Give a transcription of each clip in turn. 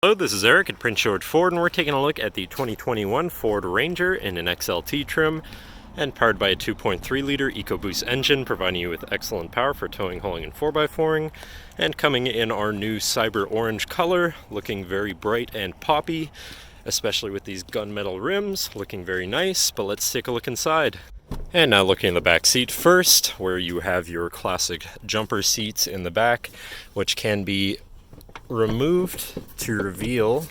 Hello, this is Eric at Prince George Ford, and we're taking a look at the 2021 Ford Ranger in an XLT trim and powered by a 2.3-liter EcoBoost engine, providing you with excellent power for towing, hauling, and 4x4ing, and coming in our new cyber orange color, looking very bright and poppy, especially with these gunmetal rims, looking very nice. But let's take a look inside. And now looking in the back seat first, where you have your classic jumper seats in the back, which can be removed to reveal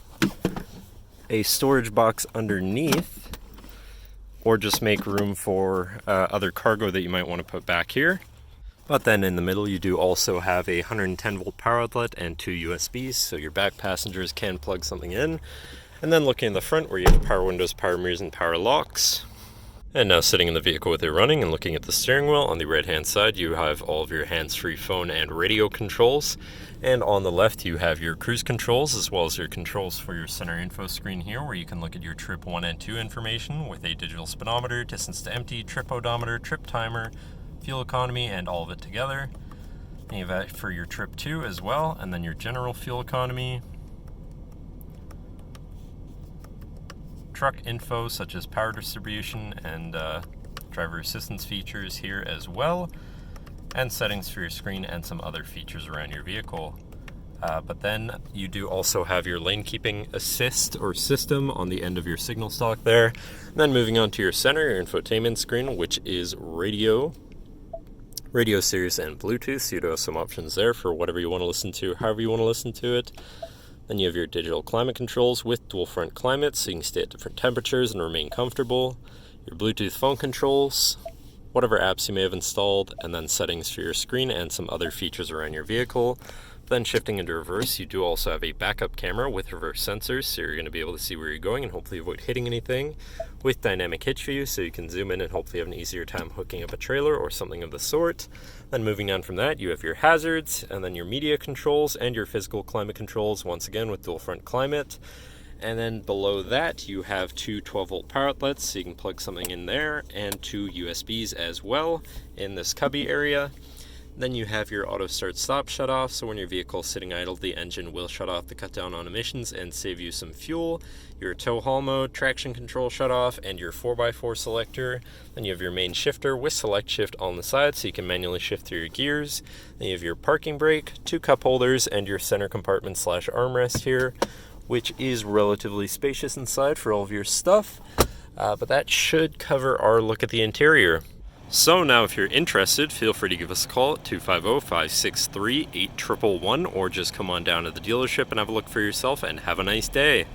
a storage box underneath, or just make room for other cargo that you might want to put back here. But then in the middle you do also have a 110 volt power outlet and two USBs, so your back passengers can plug something in. And then looking in the front, where you have power windows, power mirrors, and power locks. And now sitting in the vehicle with it running and looking at the steering wheel, on the right hand side you have all of your hands-free phone and radio controls, and on the left you have your cruise controls as well as your controls for your center info screen here, where you can look at your trip 1 and 2 information with a digital speedometer, distance to empty, trip odometer, trip timer, fuel economy, and all of it together. And you have that for your trip 2 as well, and then your general fuel economy, truck info such as power distribution and driver assistance features here as well, and settings for your screen and some other features around your vehicle. But then you do also have your lane keeping assist or system on the end of your signal stalk there. And then moving on to your center, your infotainment screen, which is radio, Sirius, and Bluetooth. So you do have some options there for whatever you want to listen to, however you want to listen to it. Then you have your digital climate controls with dual front climates, so you can stay at different temperatures and remain comfortable. Your Bluetooth phone controls, whatever apps you may have installed, and then settings for your screen and some other features around your vehicle. Then shifting into reverse, you do also have a backup camera with reverse sensors, so you're going to be able to see where you're going and hopefully avoid hitting anything, with dynamic hitch view, so you can zoom in and hopefully have an easier time hooking up a trailer or something of the sort. Then moving on from that, you have your hazards, and then your media controls and your physical climate controls, once again with dual front climate. And then below that you have two 12 volt power outlets, so you can plug something in there, and two USBs as well in this cubby area. Then you have your auto start stop shut off, so when your vehicle is sitting idle, the engine will shut off to cut down on emissions and save you some fuel. Your tow haul mode, traction control shut off, and your 4x4 selector. Then you have your main shifter with select shift on the side, so you can manually shift through your gears. Then you have your parking brake, two cup holders, and your center compartment / armrest here, which is relatively spacious inside for all of your stuff. But that should cover our look at the interior. So now if you're interested, feel free to give us a call at 250-563-8111, or just come on down to the dealership and have a look for yourself, and have a nice day.